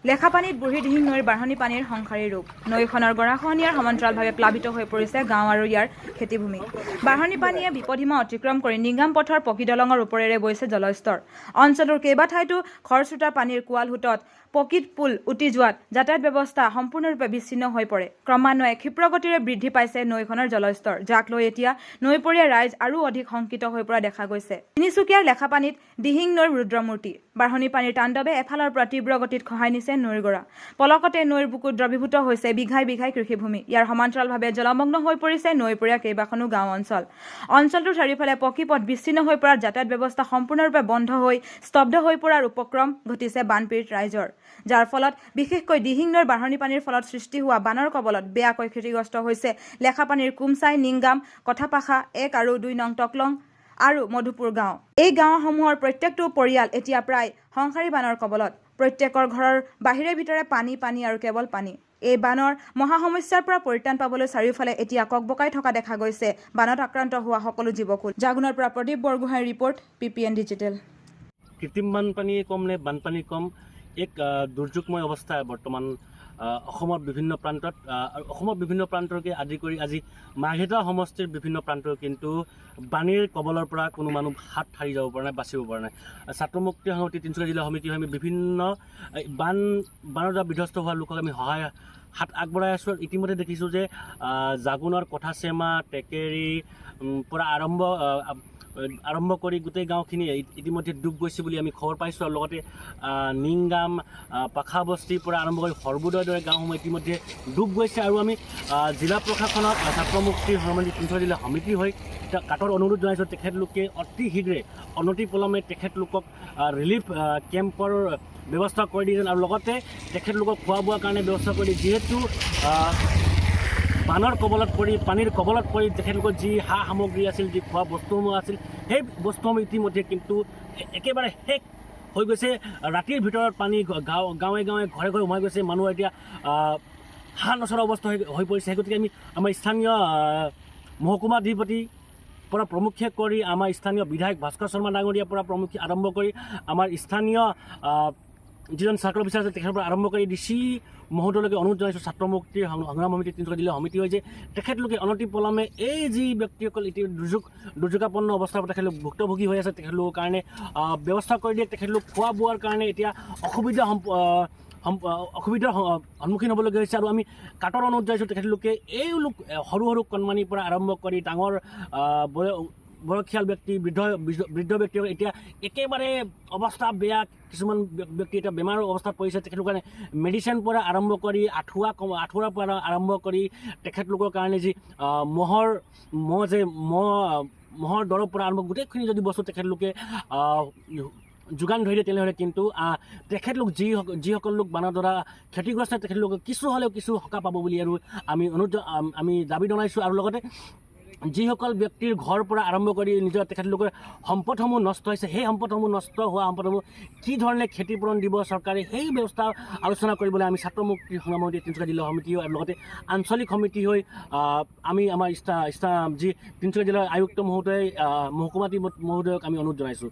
লেখাপানীত বুঢ়ীদিহিং নৈৰ বাঢ়নী পানীৰ সংসাৰী ৰূপ। নৈখনৰ গৰাখহনীয়াৰ সমান্তৰালভাৱে প্লাবিত হৈ পৰিছে গাঁও আৰু ইয়াৰ খেতিভূমি। বাঢ়নী পানীয়ে বিপদসীমা অতিক্ৰম কৰি নিংগাম পথৰ পকী দলঙৰ ওপৰেৰে বৈছে জলস্তৰ। অঞ্চলটোৰ কেইবাঠাইতো খৰস্ৰোতা পানীৰ কোৱাল সোঁতত পকীত পুল উটি যোৱাত যাতায়াত ব্যৱস্থা সম্পূৰ্ণৰূপে বিচ্ছিন্ন হৈ পৰে। ক্ৰমান্বয়ে ক্ষিপ্ৰগতিৰে বৃদ্ধি পাইছে নৈখনৰ জলস্তৰ, যাক লৈ এতিয়া নৈপৰীয়া ৰাইজ আৰু অধিক শংকিত হৈ পৰা দেখা গৈছে। তিনিচুকীয়াৰ লেখাপানীত দিহিং নৈৰ ৰুদ্ৰমূৰ্তি। বাঢ়নী পানীৰ তাণ্ডৱে এফালৰ পৰা তীব্ৰ গতিত খহাই নিছে নৈৰ গৰা। পলকতে নৈৰ বুকুত দ্ৰৱীভূত হৈছে বিঘাই বিঘাই কৃষিভূমি। ইয়াৰ সমান্তৰালভাৱে জলমগ্ন হৈ পৰিছে নৈপৰীয়া কেইবাখনো গাঁও অঞ্চল। অঞ্চলটোৰ চাৰিওফালে পকী পথ বিচ্ছিন্ন হৈ পৰাত যাতায়াত ব্যৱস্থা সম্পূৰ্ণৰূপে বন্ধ হৈ স্তব্ধ হৈ পৰাৰ উপক্ৰম ঘটিছে বানপীড়িত ৰাইজৰ, যাৰ ফলত বিশেষকৈ দিহিং নৈৰ বাঢ়নী পানীৰ ফলত সৃষ্টি হোৱা বানৰ কবলত বেয়াকৈ ক্ষতিগ্ৰস্ত হৈছে লেখাপানীৰ কুমচাই, নিংগাম, কথাপাখা 1 আৰু 2 নং টকলং আৰু মধুপুৰ গাঁও। এই গাঁওসমূহৰ প্ৰত্যেকটো পৰিয়াল এতিয়া প্ৰায় সংসাৰী বানৰ কবলত। প্ৰত্যেকৰ ঘৰৰ বাহিৰে ভিতৰে পানী পানী আৰু কেৱল পানী। এই বানৰ মহাসমস্যাৰ পৰা পৰিত্ৰাণ পাবলৈ চাৰিওফালে এতিয়া ককবকাই থকা দেখা গৈছে বানত আক্ৰান্ত হোৱা সকলো জীৱকুল। জাগুনৰ পৰা প্ৰদীপ বৰগোহাঁইৰ ৰিপৰ্ট, PPN ডিজিটেল। কৃত্ৰিম বানপানী কম নে বানপানী কম, এক দুৰ্যোগময় অৱস্থা বৰ্তমান অসমৰ বিভিন্ন প্ৰান্তত। আৰু অসমৰ বিভিন্ন প্ৰান্তকে আদি কৰি আজি মাৰ্ঘেৰিটা সমষ্টিৰ বিভিন্ন প্ৰান্তৰ কিন্তু পানীৰ কবলৰ পৰা কোনো মানুহ হাত সাৰি যাব পৰা নাই, বাচিব পৰা নাই। ছাত্ৰ মুক্তি সংহতি তিনিচুকীয়া জিলা সমিতি হৈ আমি বিভিন্ন বানৰ দ্বাৰা বিধ্বস্ত হোৱা লোকক আমি সহায় হাত আগবঢ়াই আছোঁ। ইতিমধ্যে দেখিছোঁ যে জাগুনৰ কথাচেমা, টেকেৰী পৰা আৰম্ভ কৰি গোটেই গাঁওখিনি ইতিমধ্যে ডুব গৈছে বুলি আমি খবৰ পাইছোঁ। আৰু লগতে নিংগাম, পাখাবস্তিৰ পৰা আৰম্ভ কৰি সৰ্বোদয়ৰ দৰে গাঁওসমূহ ইতিমধ্যে ডুব গৈছে। আৰু আমি জিলা প্ৰশাসনক, ছাত্ৰ মুক্তি সংহতি তিনিচুকীয়া জিলা সমিতি হৈ কাটৰ অনুৰোধ জনাইছোঁ, তেখেতলোকে অতি শীঘ্ৰে অনতিপলমে তেখেতলোকক ৰিলিফ কেম্পৰ ব্যৱস্থা কৰি দিয়ে আৰু লগতে তেখেতলোকক খোৱা বোৱাৰ কাৰণে ব্যৱস্থা কৰি দিয়ে। যিহেতু বানৰ কবলত পৰি, পানীৰ কবলত পৰি তেখেতলোকৰ যি সা সামগ্ৰী আছিল, যি খোৱা বস্তুসমূহ আছিল, সেই বস্তুসমূহ ইতিমধ্যে কিন্তু একেবাৰে শেষ হৈ গৈছে। ৰাতিৰ ভিতৰত পানী গাঁৱে গাঁৱে ঘৰে ঘৰে সোমাই গৈছে। মানুহ এতিয়া হা নচৰা অৱস্থা হৈ পৰিছে। সেই গতিকে আমি আমাৰ স্থানীয় মহকুমাধিপতি পৰা প্ৰমুখ্যে কৰি আমাৰ স্থানীয় বিধায়ক ভাস্কৰ শৰ্মা ডাঙৰীয়াৰ পৰা প্ৰমুখ্যে আৰম্ভ কৰি আমাৰ স্থানীয় যিজন চাৰ্কল অফিচাৰ আছে তেখেতৰ পৰা আৰম্ভ কৰি DC মহোদয়লৈকে অনুৰোধ জনাইছোঁ, ছাত্ৰ মুক্তিৰ সংগ্ৰাম সমিতি তিনিচুকীয়া জিলা সমিতি হৈ যে তেখেতলোকে অনতিপলমে এই যি ব্যক্তিসকল এতিয়া দুৰ্যোগাপন্ন অৱস্থাৰ পৰা তেখেতলোক ভুক্তভোগী হৈ আছে, তেখেতলোকৰ কাৰণে ব্যৱস্থা কৰি দিয়ে। তেখেতলোক খোৱা বোৱাৰ কাৰণে এতিয়া অসুবিধাৰ সন্মুখীন হ'বলগীয়া হৈছে। আৰু আমি কাটৰ অনুৰোধ জনাইছোঁ, তেখেতলোকে এই লোক সৰু সৰু কণমানিৰ পৰা আৰম্ভ কৰি ডাঙৰ বয়সীয়াল ব্যক্তি, বৃদ্ধ ব্যক্তিসকল এতিয়া একেবাৰে অৱস্থা বেয়া। কিছুমান ব্যক্তি এতিয়া বেমাৰৰ অৱস্থাত পৰিছে। তেখেতলোকৰ কাৰণে মেডিচিন পৰা আৰম্ভ কৰি আঁঠুৱাৰ পৰা আৰম্ভ কৰি তেখেতলোকৰ কাৰণে যি মহৰ দৰৱ পৰা আৰম্ভ গোটেইখিনি যদি বস্তু তেখেতলোকে যোগান ধৰি দিয়ে, তেনেহ'লে কিন্তু যিসকল লোক বানৰ দ্বাৰা ক্ষতিগ্ৰস্ত, তেখেতলোকে কিছু হ'লেও কিছু সকাহ পাব বুলি আৰু আমি দাবী জনাইছোঁ। আৰু লগতে যিসকল ব্যক্তিৰ ঘৰৰ পৰা আৰম্ভ কৰি নিজৰ তেখেতলোকৰ সম্পদসমূহ নষ্ট হৈছে, সেই সম্পদসমূহ নষ্ট হোৱা সম্পদসমূহ কি ধৰণে ক্ষতিপূৰণ দিব চৰকাৰে, সেই ব্যৱস্থা আলোচনা কৰিবলৈ আমি ছাত্ৰ মুক্তি সংগ্ৰাম সমিতি তিনিচুকীয়া জিলা সমিতি হৈ আৰু লগতে আঞ্চলিক সমিতি হৈ আমি আমাৰ যি তিনিচুকীয়া জিলাৰ আয়ুক্ত মহোদয়, মহকুমাধিপতি মহোদয়ক আমি অনুৰোধ জনাইছোঁ।